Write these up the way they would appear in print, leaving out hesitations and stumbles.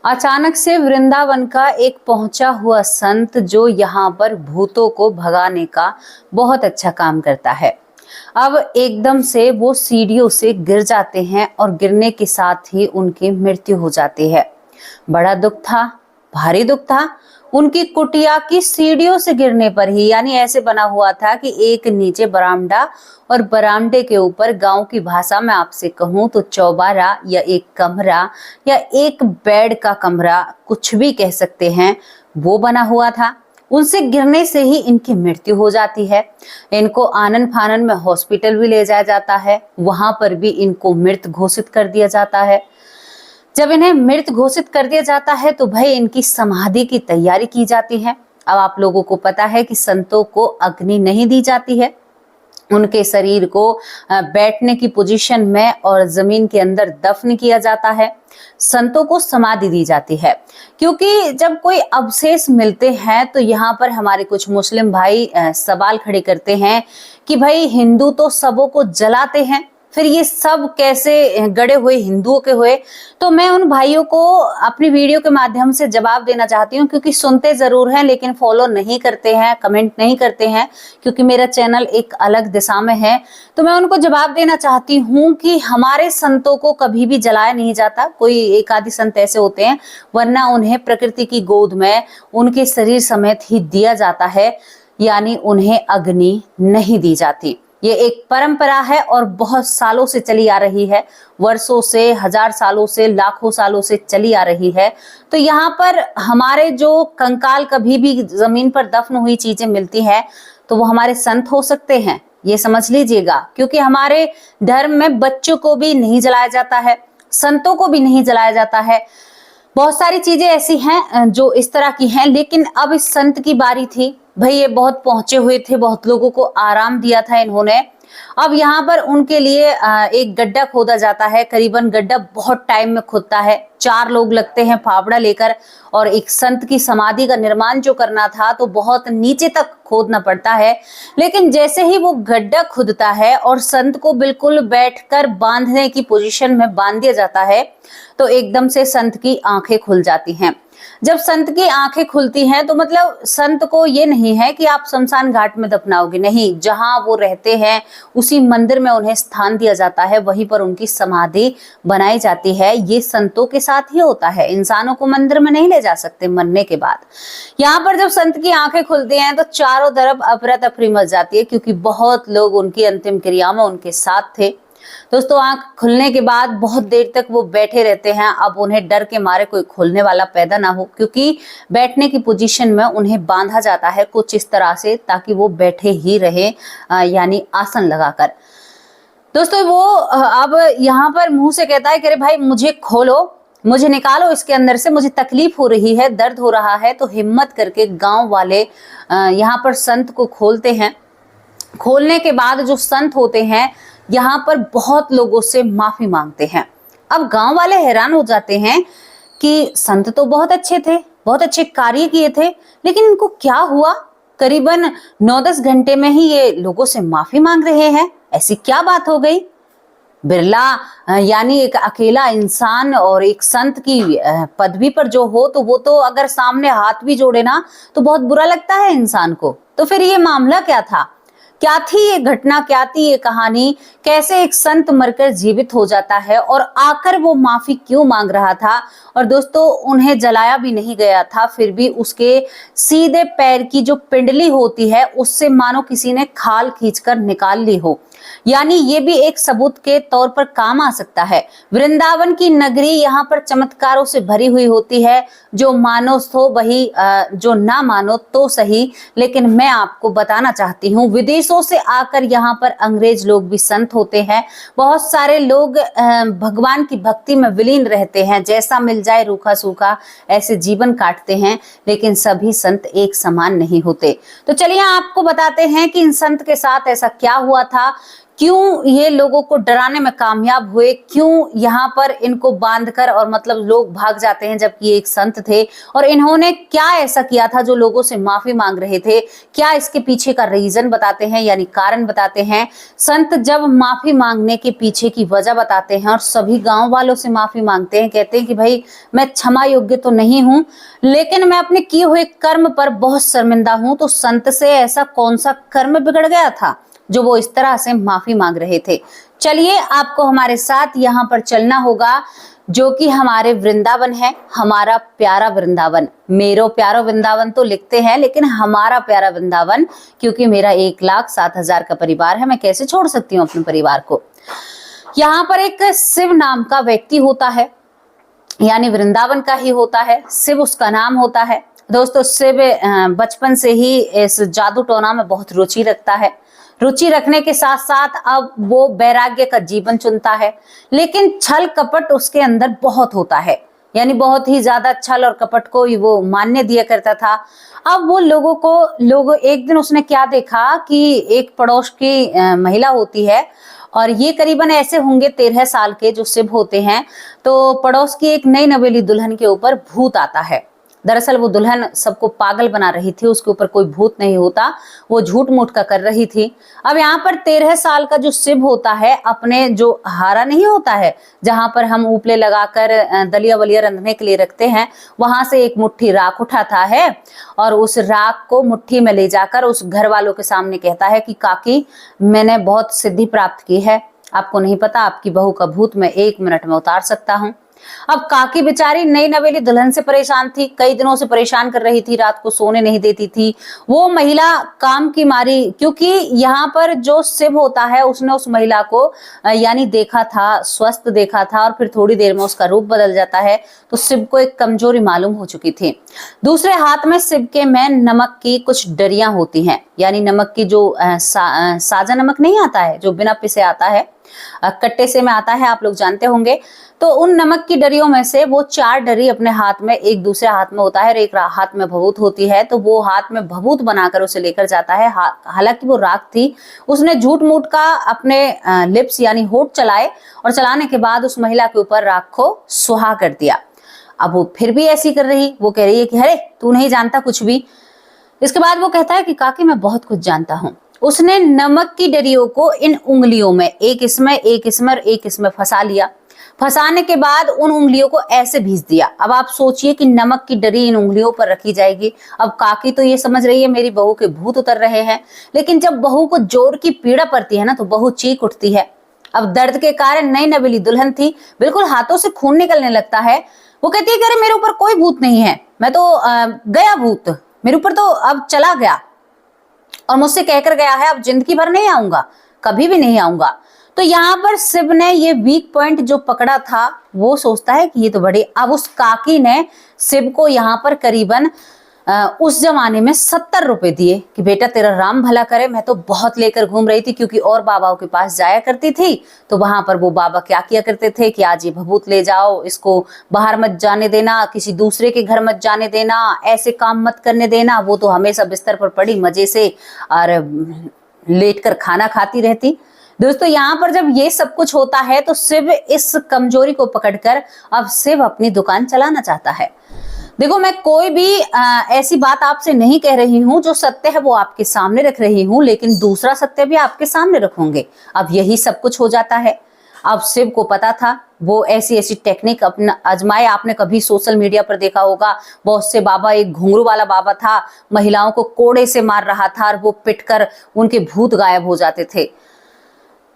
अचानक से वृंदावन का एक पहुंचा हुआ संत जो यहाँ पर भूतों को भगाने का बहुत अच्छा काम करता है, अब एकदम से वो सीढ़ियों से गिर जाते हैं और गिरने के साथ ही उनकी मृत्यु हो जाती है। बड़ा दुख था, भारी दुख था। उनकी कुटिया की सीढ़ियों से गिरने पर ही, यानी ऐसे बना हुआ था कि एक नीचे बरामदा और बरामदे के ऊपर, गांव की भाषा में आपसे कहूं तो चौबारा या एक कमरा या एक बेड का कमरा, कुछ भी कह सकते हैं, वो बना हुआ था। उनसे गिरने से ही इनकी मृत्यु हो जाती है। इनको आनन फानन में हॉस्पिटल भी ले जाया जाता है, वहां पर भी इनको मृत घोषित कर दिया जाता है। जब इन्हें मृत घोषित कर दिया जाता है तो भाई इनकी समाधि की तैयारी की जाती है। अब आप लोगों को पता है कि संतों को अग्नि नहीं दी जाती है, उनके शरीर को बैठने की पोजीशन में और जमीन के अंदर दफन किया जाता है। संतों को समाधि दी जाती है, क्योंकि जब कोई अवशेष मिलते हैं तो यहाँ पर हमारे कुछ मुस्लिम भाई सवाल खड़े करते हैं कि भाई हिंदू तो सबों को जलाते हैं, फिर ये सब कैसे गड़े हुए हिंदुओं के हुए। तो मैं उन भाइयों को अपनी वीडियो के माध्यम से जवाब देना चाहती हूँ, क्योंकि सुनते जरूर हैं लेकिन फॉलो नहीं करते हैं, कमेंट नहीं करते हैं, क्योंकि मेरा चैनल एक अलग दिशा में है। तो मैं उनको जवाब देना चाहती हूँ कि हमारे संतों को कभी भी जलाया नहीं जाता। कोई एक आदि संत ऐसे होते हैं, वरना उन्हें प्रकृति की गोद में उनके शरीर समेत ही दिया जाता है, यानी उन्हें अग्नि नहीं दी जाती। ये एक परंपरा है और बहुत सालों से चली आ रही है, वर्षों से, हजार सालों से, लाखों सालों से चली आ रही है। तो यहाँ पर हमारे जो कंकाल कभी भी जमीन पर दफन हुई चीजें मिलती हैं तो वो हमारे संत हो सकते हैं, ये समझ लीजिएगा। क्योंकि हमारे धर्म में बच्चों को भी नहीं जलाया जाता है, संतों को भी नहीं जलाया जाता है। बहुत सारी चीजें ऐसी हैं जो इस तरह की हैं। लेकिन अब इस संत की बारी थी भाई, ये बहुत पहुंचे हुए थे, बहुत लोगों को आराम दिया था इन्होंने। अब यहाँ पर उनके लिए एक गड्ढा खोदा जाता है। करीबन गड्ढा बहुत टाइम में खुदता है, 4 लोग लगते हैं फावड़ा लेकर, और एक संत की समाधि का निर्माण जो करना था तो बहुत नीचे तक खोदना पड़ता है। लेकिन जैसे ही वो गड्ढा खुदता है और संत को बिल्कुल बैठकर बांधने की पोजीशन में बांध दिया जाता है तो एकदम से संत की आंखें खुल जाती हैं। जब संत की आंखें खुलती हैं तो मतलब संत को ये नहीं है कि आप शमशान घाट में दफनाओगे, नहीं, जहां वो रहते हैं उसी मंदिर में उन्हें स्थान दिया जाता है, वहीं पर उनकी समाधि बनाई जाती है। ये संतों के साथ ही होता है, इंसानों को मंदिर में नहीं ले जा सकते मरने के बाद। यहाँ पर जब संत की आंखें खुलती हैं तो चारों तरफ अफरा तफरी मच जाती है, क्योंकि बहुत लोग उनकी अंतिम क्रिया में उनके साथ थे। दोस्तों, आंख खुलने के बाद बहुत देर तक वो बैठे रहते हैं। अब उन्हें डर के मारे कोई खोलने वाला पैदा ना हो, क्योंकि बैठने की पोजीशन में उन्हें बांधा जाता है कुछ इस तरह से, ताकि वो बैठे ही रहे, यानी आसन लगाकर। दोस्तों, वो अब यहाँ पर मुंह से कहता है कि अरे भाई मुझे खोलो, मुझे निकालो इसके अंदर से, मुझे तकलीफ हो रही है, दर्द हो रहा है। तो हिम्मत करके गांव वाले यहाँ पर संत को खोलते हैं। खोलने के बाद जो संत होते हैं यहाँ पर बहुत लोगों से माफी मांगते हैं। अब गांव वाले हैरान हो जाते हैं कि संत तो बहुत अच्छे थे, बहुत अच्छे कार्य किए थे, लेकिन इनको क्या हुआ? करीबन 9-10 घंटे में ही ये लोगों से माफी मांग रहे हैं, ऐसी क्या बात हो गई? बिरला यानी एक अकेला इंसान और एक संत की पदवी पर जो हो, तो वो तो अगर सामने हाथ भी जोड़े ना तो बहुत बुरा लगता है इंसान को। तो फिर ये मामला क्या था? क्या थी ये घटना? क्या थी ये कहानी? कैसे एक संत मरकर जीवित हो जाता है और आकर वो माफी क्यों मांग रहा था? और दोस्तों, उन्हें जलाया भी नहीं गया था, फिर भी उसके सीधे पैर की जो पिंडली होती है उससे मानो किसी ने खाल खींचकर निकाल ली हो। यानी ये भी एक सबूत के तौर पर काम आ सकता है। वृंदावन की नगरी यहाँ पर चमत्कारों से भरी हुई होती है, जो मानो तो वही, जो ना मानो तो सही। लेकिन मैं आपको बताना चाहती हूँ, विदेशों से आकर यहाँ पर अंग्रेज लोग भी संत होते हैं। बहुत सारे लोग भगवान की भक्ति में विलीन रहते हैं, जैसा मिल जाए रूखा सूखा ऐसे जीवन काटते हैं, लेकिन सभी संत एक समान नहीं होते। तो चलिए आपको बताते हैं कि इन संत के साथ ऐसा क्या हुआ था, क्यों ये लोगों को डराने में कामयाब हुए, क्यों यहाँ पर इनको बांधकर और मतलब लोग भाग जाते हैं, जबकि ये एक संत थे, और इन्होंने क्या ऐसा किया था जो लोगों से माफी मांग रहे थे, क्या इसके पीछे का रीजन बताते हैं, यानी कारण बताते हैं। संत जब माफी मांगने के पीछे की वजह बताते हैं और सभी गांव वालों से माफी मांगते हैं, कहते हैं कि भाई मैं क्षमा योग्य तो नहीं हूं, लेकिन मैं अपने किए हुए कर्म पर बहुत शर्मिंदा हूं। तो संत से ऐसा कौन सा कर्म बिगड़ गया था जो वो इस तरह से माफी मांग रहे थे? चलिए आपको हमारे साथ यहाँ पर चलना होगा, जो कि हमारे वृंदावन है, हमारा प्यारा वृंदावन। मेरो प्यारो वृंदावन तो लिखते हैं, लेकिन हमारा प्यारा वृंदावन, क्योंकि मेरा 1,07,000 का परिवार है, मैं कैसे छोड़ सकती हूँ अपने परिवार को। यहाँ पर एक शिव नाम का व्यक्ति होता है, यानी वृंदावन का ही होता है, शिव उसका नाम होता है। दोस्तों शिव बचपन से ही इस जादू टोना में बहुत रुचि रखता है। रुचि रखने के साथ साथ अब वो वैराग्य का जीवन चुनता है, लेकिन छल कपट उसके अंदर बहुत होता है, यानी बहुत ही ज्यादा छल और कपट को वो मान्य दिया करता था। अब वो लोग एक दिन उसने क्या देखा कि एक पड़ोस की महिला होती है, और ये करीबन ऐसे होंगे 13 साल के जो शिव होते हैं। तो पड़ोस की एक नई नवेली दुल्हन के ऊपर भूत आता है। दरअसल वो दुल्हन सबको पागल बना रही थी, उसके ऊपर कोई भूत नहीं होता, वो झूठ मूठ का कर रही थी। अब यहाँ पर 13 साल का जो शिव होता है, अपने जो हारा नहीं होता है जहां पर हम उपले लगाकर दलिया वलिया रंधने के लिए रखते हैं, वहां से एक मुट्ठी राख उठाता है और उस राख को मुट्ठी में ले जाकर उस घर वालों के सामने कहता है कि काकी मैंने बहुत सिद्धि प्राप्त की है, आपको नहीं पता आपकी बहू का भूत मैं 1 मिनट में उतार सकता हूँ। अब काकी बेचारी नई नवेली दुल्हन से परेशान थी, कई दिनों से परेशान कर रही थी, रात को सोने नहीं देती थी। वो महिला काम की मारी, क्योंकि यहाँ पर जो शिव होता है उसने उस महिला को यानी देखा था, स्वस्थ देखा था, और फिर थोड़ी देर में उसका रूप बदल जाता है। तो शिव को एक कमजोरी मालूम हो चुकी थी। दूसरे हाथ में शिव के में नमक की कुछ डरियां होती हैं, यानी नमक की जो साजा नमक नहीं आता है जो बिना पिसे आता है, कट्टे से में आता है, आप लोग जानते होंगे। तो उन नमक की डरियों में से वो 4 डरी अपने हाथ में, एक दूसरे हाथ में होता है और एक हाथ में भभूत होती है। तो वो हाथ में भभूत बनाकर उसे लेकर जाता है। हालांकि वो राख थी, उसने झूठ मूठ का अपने लिप्स यानी होठ चलाए, और चलाने के बाद उस महिला के ऊपर राख को सुहा कर दिया। अब वो फिर भी ऐसी कर रही, वो कह रही है कि अरे तू नहीं जानता कुछ भी। इसके बाद वो कहता है कि काकी मैं बहुत कुछ जानता हूँ। उसने नमक की डरियों को इन उंगलियों में, एक इसमें और एक इसमें फंसा लिया। फंसाने के बाद उन उंगलियों को ऐसे भींच दिया। अब आप सोचिए कि नमक की डरी इन उंगलियों पर रखी जाएगी। अब काकी तो ये समझ रही है मेरी बहू के भूत उतर रहे हैं, लेकिन जब बहू को जोर की पीड़ा पड़ती है ना, तो बहू चीख उठती है। अब दर्द के कारण नई नवेली दुल्हन थी, बिल्कुल हाथों से खून निकलने लगता है। वो कहती है कि अरे मेरे ऊपर कोई भूत नहीं है, मैं तो गया भूत, मेरे ऊपर तो अब चला गया, और मुझसे कहकर गया है अब जिंदगी भर नहीं आऊंगा, कभी भी नहीं आऊंगा। तो यहाँ पर शिव ने ये वीक पॉइंट जो पकड़ा था, वो सोचता है कि ये तो बड़े, अब उस काकी ने शिव को यहाँ पर करीबन उस जमाने में 70 रुपए दिए कि बेटा तेरा राम भला करे। मैं तो बहुत लेकर घूम रही थी, क्योंकि और बाबाओं के पास जाया करती थी, तो वहां पर वो बाबा क्या किया करते थे कि आज ये भभूत ले जाओ, इसको बाहर मत जाने देना, किसी दूसरे के घर मत जाने देना, ऐसे काम मत करने देना। वो तो हमेशा बिस्तर पर पड़ी मजे से और लेट कर खाना खाती रहती। दोस्तों यहाँ पर जब ये सब कुछ होता है, तो शिव इस कमजोरी को पकड़कर अब शिव अपनी दुकान चलाना चाहता है। देखो मैं कोई भी ऐसी बात आपसे नहीं कह रही हूं, जो सत्य है वो आपके सामने रख रही हूं, लेकिन दूसरा सत्य भी आपके सामने रखूंगे। अब यही सब कुछ हो जाता है। अब शिव को पता था, वो ऐसी ऐसी टेक्निक अपना आजमाए। आपने कभी सोशल मीडिया पर देखा होगा, बहुत से बाबा, एक घुंघरू वाला बाबा था, महिलाओं को कोड़े से मार रहा था और वो पिटकर उनके भूत गायब हो जाते थे।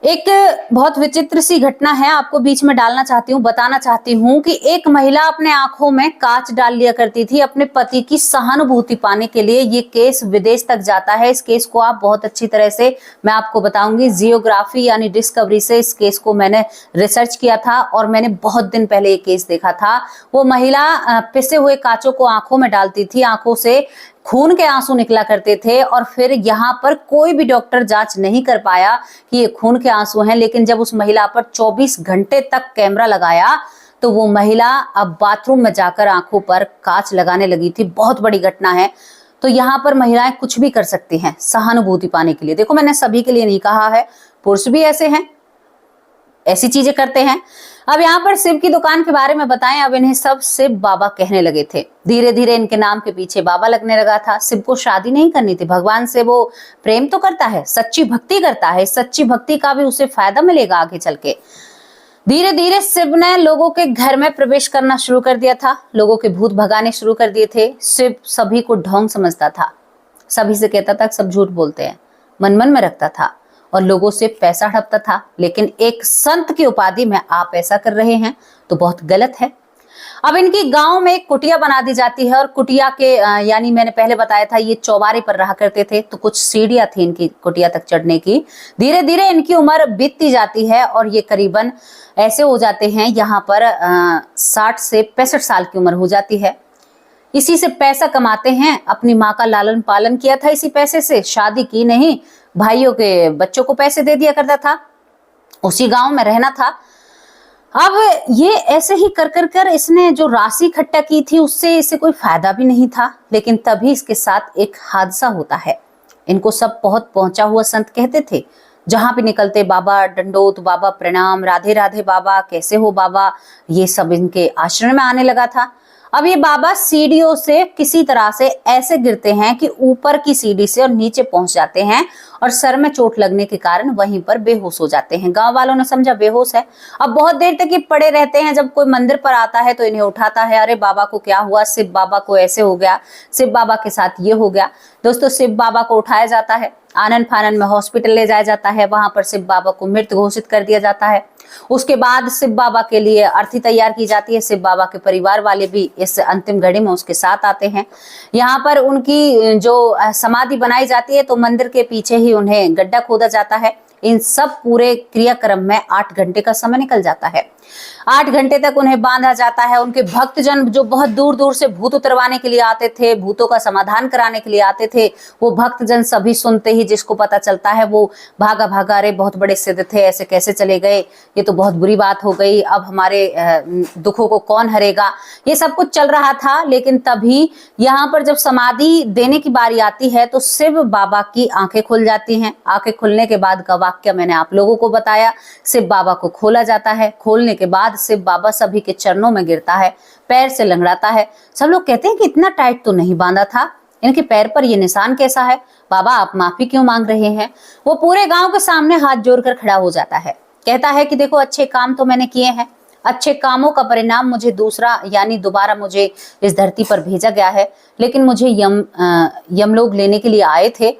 एक बहुत विचित्र सी घटना है, आपको बीच में डालना चाहती हूँ, बताना चाहती हूँ कि एक महिला अपने आंखों में कांच डाल लिया करती थी अपने पति की सहानुभूति पाने के लिए। ये केस विदेश तक जाता है। इस केस को आप बहुत अच्छी तरह से मैं आपको बताऊंगी। जियोग्राफी यानी डिस्कवरी से इस केस को मैंने रिसर्च किया था और मैंने बहुत दिन पहले ये केस देखा था। वो महिला पिसे हुए कांचों को आंखों में डालती थी, आंखों से खून के आंसू निकला करते थे, और फिर यहाँ पर कोई भी डॉक्टर जांच नहीं कर पाया कि ये खून के आंसू हैं। लेकिन जब उस महिला पर 24 घंटे तक कैमरा लगाया, तो वो महिला अब बाथरूम में जाकर आंखों पर कांच लगाने लगी थी। बहुत बड़ी घटना है। तो यहाँ पर महिलाएं कुछ भी कर सकती हैं सहानुभूति पाने के लिए। देखो मैंने सभी के लिए नहीं कहा है, पुरुष भी ऐसे हैं, ऐसी चीजें करते हैं। अब यहाँ पर शिव की दुकान के बारे में बताएं, अब इन्हें सब शिव बाबा कहने लगे थे। धीरे धीरे इनके नाम के पीछे बाबा लगने लगा था। शिव को शादी नहीं करनी थी, भगवान से वो प्रेम तो करता है, सच्ची भक्ति करता है, सच्ची भक्ति का भी उसे फायदा मिलेगा आगे चल के। धीरे धीरे शिव ने लोगों के घर में प्रवेश करना शुरू कर दिया था, लोगों के भूत भगाने शुरू कर दिए थे। शिव सभी को ढोंग समझता था, सभी से कहता था सब झूठ बोलते हैं, मन मन में रखता था और लोगों से पैसा हड़पता था। लेकिन एक संत की उपाधि में आप ऐसा कर रहे हैं तो बहुत गलत है। अब इनकी गांव में एक कुटिया बना दी जाती है और कुटिया के यानी मैंने पहले बताया था ये चौबारे पर रहा करते थे, तो कुछ सीढ़ियां थी इनकी कुटिया तक चढ़ने की। धीरे धीरे इनकी उम्र बीतती जाती है और ये करीबन ऐसे हो जाते हैं, यहाँ पर 60 से 65 साल की उम्र हो जाती है। इसी से पैसा कमाते हैं, अपनी माँ का लालन पालन किया था इसी पैसे से, शादी की नहीं, भाइयों के बच्चों को पैसे दे दिया करता था, उसी गांव में रहना था। अब ये ऐसे ही कर कर कर इसने जो राशि इकट्ठा की थी उससे इसे कोई फायदा भी नहीं था। लेकिन तभी इसके साथ एक हादसा होता है। इनको सब बहुत पहुंचा हुआ संत कहते थे, जहां भी निकलते बाबा दंडोत, बाबा प्रणाम, राधे राधे बाबा, कैसे हो बाबा, ये सब इनके आश्रम में आने लगा था। अब ये बाबा सीढ़ियों से किसी तरह से ऐसे गिरते हैं कि ऊपर की सीढ़ी से और नीचे पहुंच जाते हैं और सर में चोट लगने के कारण वहीं पर बेहोश हो जाते हैं। गांव वालों ने समझा बेहोश है। अब बहुत देर तक ये पड़े रहते हैं। जब कोई मंदिर पर आता है तो इन्हें उठाता है, अरे बाबा को क्या हुआ, शिव बाबा को ऐसे हो गया, शिव बाबा के साथ ये हो गया। दोस्तों, शिव बाबा को उठाया जाता है, आनन फानन में हॉस्पिटल ले जाया जाता है, वहां पर शिव बाबा को मृत घोषित कर दिया जाता है। उसके बाद शिव बाबा के लिए अर्थी तैयार की जाती है। शिव बाबा के परिवार वाले भी इस अंतिम घड़ी में उसके साथ आते हैं। यहाँ पर उनकी जो समाधि बनाई जाती है तो मंदिर के पीछे ही उन्हें गड्ढा खोदा जाता है। इन सब पूरे क्रियाक्रम में 8 घंटे का समय निकल जाता है। 8 घंटे तक उन्हें बांधा जाता है। उनके भक्तजन जो बहुत दूर दूर से भूत उतरवाने के लिए आते थे, भूतों का समाधान कराने के लिए आते थे, वो भक्तजन सभी सुनते ही जिसको पता चलता है वो भागा भागा, अरे बहुत बड़े सिद्ध थे, ऐसे कैसे चले गए, ये तो बहुत बुरी बात हो गई, अब हमारे दुखों को कौन हरेगा, ये सब कुछ चल रहा था। लेकिन तभी यहाँ पर जब समाधि देने की बारी आती है तो शिव बाबा की आंखें खुल जाती हैं। आंखें खुलने के बाद का वाक्य मैंने आप लोगों को बताया। शिव बाबा को खोला जाता है। खोलने के बाद शिव बाबा सभी के चरणों में गिरता है, पैर से लंगड़ाता है। सब लोग कहते हैं कि इतना टाइट तो नहीं बांधा था, इनके पैर पर ये निशान कैसा है, बाबा आप माफी क्यों मांग रहे हैं। वो पूरे गांव के सामने हाथ जोड़कर खड़ा हो जाता है, कहता है कि देखो अच्छे काम तो मैंने किए हैं, अच्छे कामों का परिणाम मुझे दूसरा यानी दोबारा मुझे इस धरती पर भेजा गया है। लेकिन मुझे यमलोक लेने के लिए आए थे।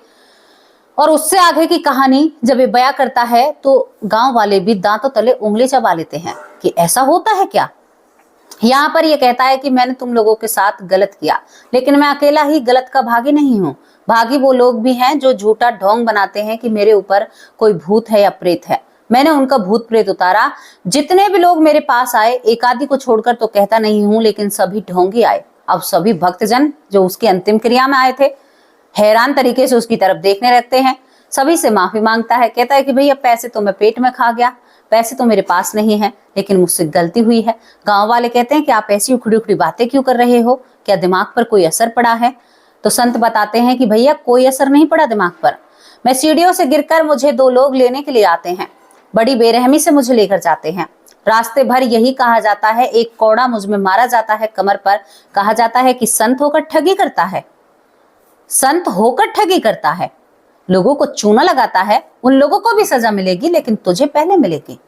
और उससे आगे की कहानी जब ये बयां करता है तो गांव वाले भी दांतों तले उंगली चबा लेते हैं कि ऐसा होता है क्या। यहाँ पर ये कहता है कि मैंने तुम लोगों के साथ गलत किया, लेकिन मैं अकेला ही गलत का भागी नहीं हूँ। भागी वो लोग भी हैं जो झूठा ढोंग बनाते हैं कि मेरे ऊपर कोई भूत है या प्रेत है। मैंने उनका भूत प्रेत उतारा। जितने भी लोग मेरे पास आए, एक आदि को छोड़कर तो कहता नहीं हूं, लेकिन सभी ढोंगी आए। अब सभी भक्तजन जो उसकी अंतिम क्रिया में आए थे हैरान तरीके से उसकी तरफ देखने लगते हैं। सभी से माफी मांगता है, कहता है कि भैया पैसे तो मैं पेट में खा गया, पैसे तो मेरे पास नहीं है, लेकिन मुझसे गलती हुई है। गांव वाले कहते हैं कि आप ऐसी उखड़ी उखड़ी बातें क्यों कर रहे हो, क्या दिमाग पर कोई असर पड़ा है। तो संत बताते हैं कि भैया कोई असर नहीं पड़ा दिमाग पर। मैं सीढ़ियों से गिरकर मुझे 2 लोग लेने के लिए आते हैं, बड़ी बेरहमी से मुझे लेकर जाते हैं। रास्ते भर यही कहा जाता है, एक कौड़ा मुझ में मारा जाता है कमर पर। कहा जाता है कि संत होकर ठगी करता है, संत होकर ठगी करता है, लोगों को चूना लगाता है, उन लोगों को भी सजा मिलेगी लेकिन तुझे पहले मिलेगी।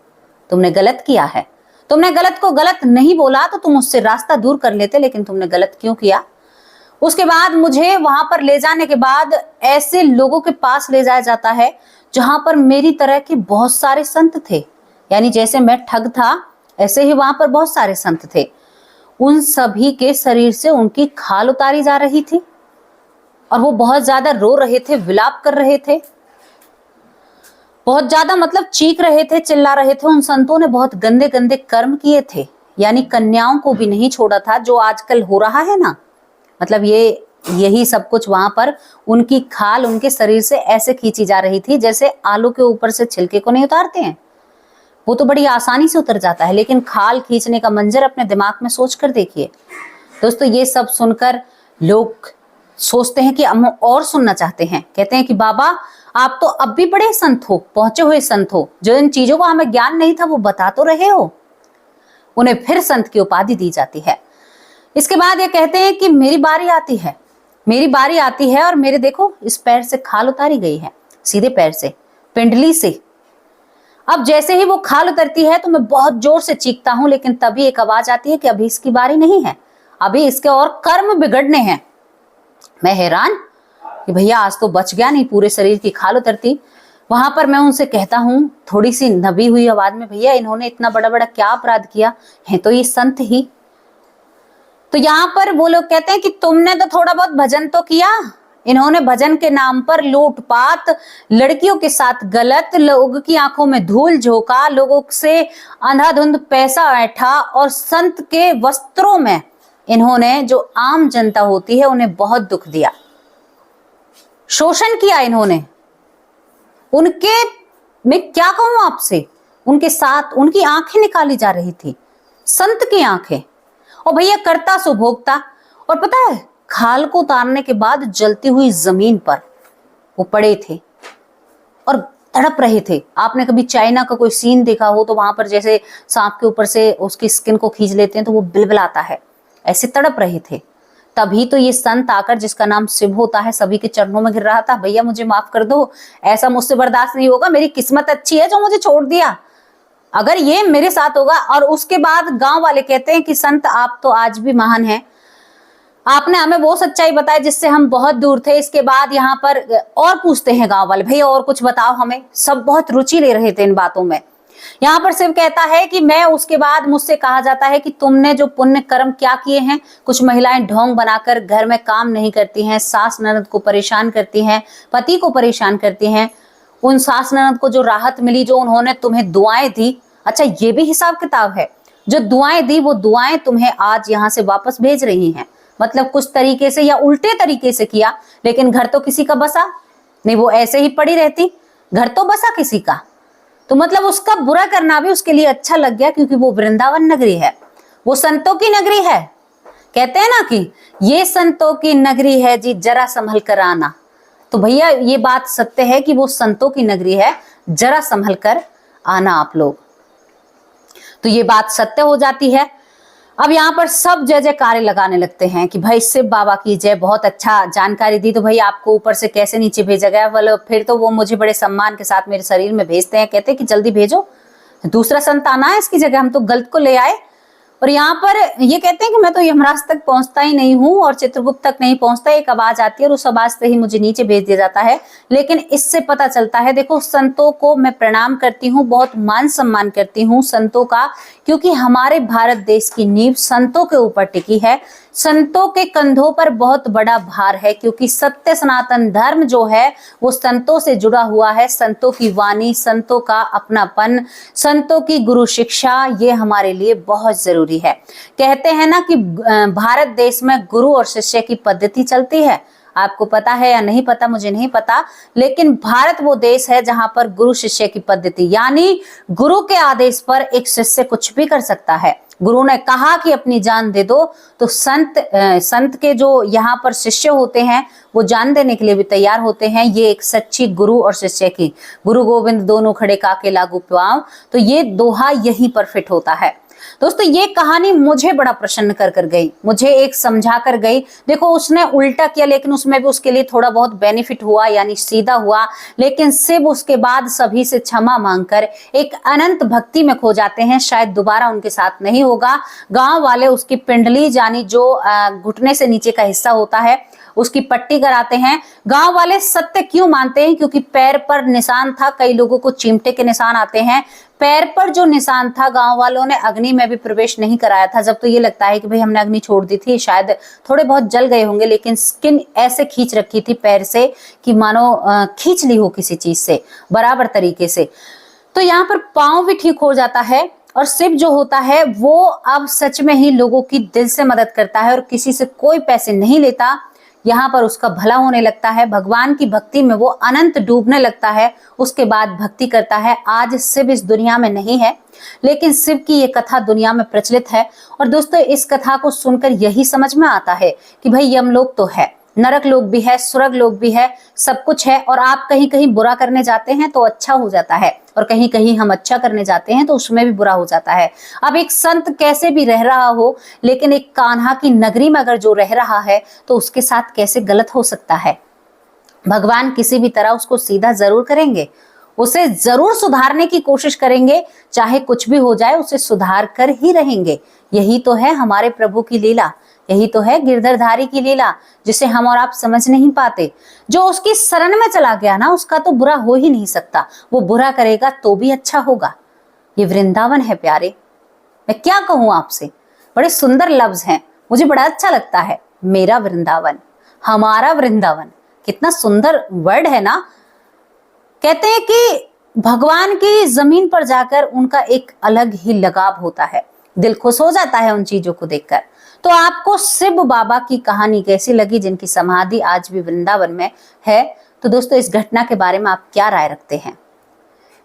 तुमने गलत किया है, तुमने गलत को गलत नहीं बोला तो तुम उससे रास्ता दूर कर लेते, लेकिन तुमने गलत क्यों किया। उसके बाद मुझे वहां पर ले जाने के बाद ऐसे लोगों के पास ले जाया जाता है जहां पर मेरी तरह के बहुत सारे संत थे। यानी जैसे मैं ठग था ऐसे ही वहां पर बहुत सारे संत थे। उन सभी के शरीर से उनकी खाल उतारी जा रही थी और वो बहुत ज्यादा रो रहे थे, विलाप कर रहे थे, बहुत ज्यादा मतलब चीख रहे थे, चिल्ला रहे थे। उन संतों ने बहुत गंदे गंदे कर्म किए थे, यानी कन्याओं को भी नहीं छोड़ा था, जो आजकल हो रहा है ना। मतलब यही सब कुछ वहां पर उनकी खाल उनके शरीर से ऐसे खींची जा रही थी जैसे आलू के ऊपर से छिलके को नहीं उतारते हैं, वो तो बड़ी आसानी से उतर जाता है, लेकिन खाल खींचने का मंजर अपने दिमाग में सोच कर देखिए। दोस्तों, ये सब सुनकर लोग सोचते हैं कि हम और सुनना चाहते हैं। कहते हैं कि बाबा आप तो अब भी बड़े संत हो, पहुंचे हुए संत हो, जो इन चीजों का हमें ज्ञान नहीं था वो बता तो रहे हो। उन्हें फिर संत की उपाधि दी जाती है। इसके बाद ये कहते हैं कि मेरी बारी आती है, मेरी बारी आती है और मेरे देखो इस पैर से खाल उतारी गई है, सीधे पैर से, पिंडली से। अब जैसे ही वो खाल उतरती है तो मैं बहुत जोर से चीखता हूं, लेकिन तभी एक आवाज आती है कि अभी इसकी बारी नहीं है, अभी इसके और कर्म बिगड़ने हैं। मैं हैरान कि भैया आज तो बच गया, नहीं पूरे शरीर की खाल उतरती। वहां पर मैं उनसे कहता हूं थोड़ी सी नबी हुई आवाज में, भैया इन्होंने इतना बड़ा बड़ा क्या अपराध किया है, तो ये संत ही। तो यहाँ पर वो लोग कहते हैं कि तुमने तो थोड़ा बहुत भजन तो किया, इन्होंने भजन के नाम पर लूटपाट, लड़कियों के साथ गलत, लोगों की आंखों में धूल झोंका, लोगों से अंधाधुंध पैसा ऐंठा और संत के वस्त्रों में इन्होंने जो आम जनता होती है उन्हें बहुत दुख दिया, शोषण किया इन्होंने। उनके मैं क्या कहूं आपसे, उनके साथ उनकी आंखें निकाली जा रही थी, संत की आंखें। और भैया करता सो भोगता। और पता है खाल को उतारने के बाद जलती हुई जमीन पर वो पड़े थे और तड़प रहे थे। आपने कभी चाइना का कोई सीन देखा हो तो वहां पर जैसे सांप के ऊपर से उसकी स्किन को खींच लेते हैं तो वो बिलबिलाता है, ऐसे तड़प रहे थे। तभी तो ये संत आकर, जिसका नाम शिव होता है, सभी के चरणों में गिर रहा था, भैया मुझे माफ कर दो, ऐसा मुझसे बर्दाश्त नहीं होगा, मेरी किस्मत अच्छी है जो मुझे छोड़ दिया, अगर ये मेरे साथ होगा। और उसके बाद गांव वाले कहते हैं कि संत आप तो आज भी महान हैं, आपने हमें वो सच्चाई बताई जिससे हम बहुत दूर थे। इसके बाद यहाँ पर और पूछते हैं गांव वाले, भैया और कुछ बताओ हमें। सब बहुत रुचि ले रहे थे इन बातों में। यहाँ पर शिव कहता है कि मैं, उसके बाद मुझसे कहा जाता है कि तुमने जो पुण्य कर्म क्या किए हैं, कुछ महिलाएं ढोंग बनाकर घर में काम नहीं करती हैं, सास ननद को परेशान करती हैं, पति को परेशान करती हैं, उन सास ननद को जो राहत मिली, जो उन्होंने तुम्हें दुआएं दी, अच्छा ये भी हिसाब किताब है, जो दुआएं दी वो दुआएं तुम्हें आज यहाँ से वापस भेज रही हैं। मतलब कुछ तरीके से या उल्टे तरीके से किया, लेकिन घर तो किसी का बसा नहीं, वो ऐसे ही पड़ी रहती, घर तो बसा किसी का। तो मतलब उसका बुरा करना भी उसके लिए अच्छा लग गया, क्योंकि वो वृंदावन नगरी है, वो संतों की नगरी है। कहते हैं ना कि ये संतों की नगरी है जी, जरा संभल कर आना। तो भैया ये बात सत्य है कि वो संतों की नगरी है, जरा संभल कर आना आप लोग। तो ये बात सत्य हो जाती है। अब यहाँ पर सब जय जयकारे लगाने लगते हैं कि भाई शिव बाबा की जय, बहुत अच्छा जानकारी दी। तो भाई आपको ऊपर से कैसे नीचे भेजा गया? बोलो फिर तो वो मुझे बड़े सम्मान के साथ मेरे शरीर में भेजते हैं, कहते हैं कि जल्दी भेजो, दूसरा संत आना है इसकी जगह, हम तो गलत को ले आए। और यहाँ पर ये कहते हैं कि मैं तो यमराज तक पहुंचता ही नहीं हूँ और चित्रगुप्त तक नहीं पहुंचता, एक आवाज आती है और उस आवाज से ही मुझे नीचे भेज दिया जाता है। लेकिन इससे पता चलता है, देखो संतों को मैं प्रणाम करती हूँ, बहुत मान सम्मान करती हूँ संतों का, क्योंकि हमारे भारत देश की नींव संतों के ऊपर टिकी है। संतों के कंधों पर बहुत बड़ा भार है, क्योंकि सत्य सनातन धर्म जो है वो संतों से जुड़ा हुआ है। संतों की वाणी, संतों का अपनापन, संतों की गुरु शिक्षा, ये हमारे लिए बहुत जरूरी है। कहते हैं ना कि भारत देश में गुरु और शिष्य की पद्धति चलती है, आपको पता है या नहीं पता मुझे नहीं पता, लेकिन भारत वो देश है जहां पर गुरु शिष्य की पद्धति, यानी गुरु के आदेश पर एक शिष्य कुछ भी कर सकता है। गुरु ने कहा कि अपनी जान दे दो, तो संत के जो यहाँ पर शिष्य होते हैं वो जान देने के लिए भी तैयार होते हैं। ये एक सच्ची गुरु और शिष्य की, गुरु गोविंद दोनों खड़े काके लागू पाँव, तो ये दोहा यहीं पर फिट होता है। दोस्तों ये कहानी मुझे बड़ा प्रसन्न कर गई, मुझे एक समझा कर गई। देखो उसने उल्टा किया, लेकिन उसमें भी उसके लिए थोड़ा बहुत बेनिफिट हुआ, यानी सीधा हुआ। लेकिन शिव उसके बाद सभी से क्षमा मांगकर एक अनंत भक्ति में खो जाते हैं, शायद दोबारा उनके साथ नहीं होगा। गांव वाले उसकी पिंडली, यानी जो घुटने से नीचे का हिस्सा होता है, उसकी पट्टी कराते हैं। गांव वाले सत्य क्यों मानते हैं? क्योंकि पैर पर निशान था, कई लोगों को चिमटे के निशान आते हैं, पैर पर जो निशान था गांव वालों ने अग्नि में भी प्रवेश नहीं कराया था। जब तो ये लगता है कि भाई हमने अग्नि छोड़ दी थी, शायद थोड़े बहुत जल गए होंगे, लेकिन स्किन ऐसे खींच रखी थी पैर से कि मानो खींच ली हो किसी चीज से, बराबर तरीके से। तो यहाँ पर पांव भी ठीक हो जाता है। और शिव जो होता है वो अब सच में ही लोगों की दिल से मदद करता है और किसी से कोई पैसे नहीं लेता। यहाँ पर उसका भला होने लगता है, भगवान की भक्ति में वो अनंत डूबने लगता है, उसके बाद भक्ति करता है। आज शिव इस दुनिया में नहीं है, लेकिन शिव की ये कथा दुनिया में प्रचलित है। और दोस्तों इस कथा को सुनकर यही समझ में आता है कि भाई यमलोक तो है, नरक लोक भी है, स्वर्ग लोक भी है, सब कुछ है। और आप कहीं कहीं बुरा करने जाते हैं तो अच्छा हो जाता है, और कहीं कहीं हम अच्छा करने जाते हैं तो उसमें भी बुरा हो जाता है। अब एक संत कैसे भी रह रहा हो, लेकिन एक कान्हा की नगरी में अगर जो रह रहा है तो उसके साथ कैसे गलत हो सकता है। भगवान किसी भी तरह उसको सीधा जरूर करेंगे, उसे जरूर सुधारने की कोशिश करेंगे, चाहे कुछ भी हो जाए उसे सुधार कर ही रहेंगे। यही तो है हमारे प्रभु की लीला, यही तो है गिरधरधारी की लीला, जिसे हम और आप समझ नहीं पाते। जो उसकी शरण में चला गया ना, उसका तो बुरा हो ही नहीं सकता, वो बुरा करेगा तो भी अच्छा होगा। ये वृंदावन है प्यारे, मैं क्या कहूं आपसे, बड़े सुंदर लफ्ज हैं, मुझे बड़ा अच्छा लगता है। मेरा वृंदावन, हमारा वृंदावन, कितना सुंदर वर्ड है ना। कहते हैं कि भगवान की जमीन पर जाकर उनका एक अलग ही लगाव होता है, दिल खुश हो जाता है उन चीजों को देखकर। तो आपको शिव बाबा की कहानी कैसी लगी, जिनकी समाधि आज भी वृंदावन में है? तो दोस्तों, इस घटना के बारे में आप क्या राय रखते हैं,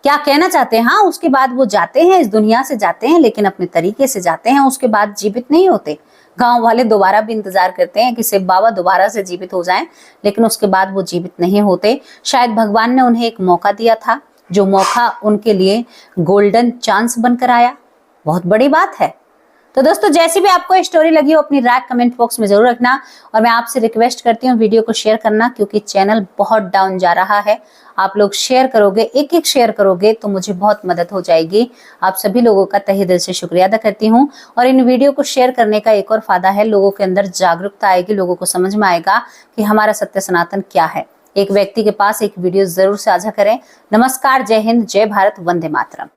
क्या कहना चाहते हैं? हाँ, उसके बाद वो जाते हैं, इस दुनिया से जाते हैं, लेकिन अपने तरीके से जाते हैं, उसके बाद जीवित नहीं होते। गांव वाले दोबारा भी इंतजार करते हैं कि शिव बाबा दोबारा से जीवित हो जाएं, लेकिन उसके बाद वो जीवित नहीं होते। शायद भगवान ने उन्हें एक मौका दिया था, जो मौका उनके लिए गोल्डन चांस बनकर आया। बहुत बड़ी बात है। तो दोस्तों, जैसी भी आपको स्टोरी लगी हो अपनी राय कमेंट बॉक्स में जरूर रखना, और मैं आपसे रिक्वेस्ट करती हूँ वीडियो को शेयर करना, क्योंकि चैनल बहुत डाउन जा रहा है। आप लोग शेयर करोगे, एक एक शेयर करोगे तो मुझे बहुत मदद हो जाएगी। आप सभी लोगों का तहे दिल से शुक्रिया अदा करती हूँ। और इन वीडियो को शेयर करने का एक और फायदा है, लोगों के अंदर जागरूकता आएगी, लोगों को समझ में आएगा कि हमारा सत्य सनातन क्या है। एक व्यक्ति के पास एक वीडियो जरूर साझा करें। नमस्कार, जय हिंद, जय भारत, वंदे मातरम।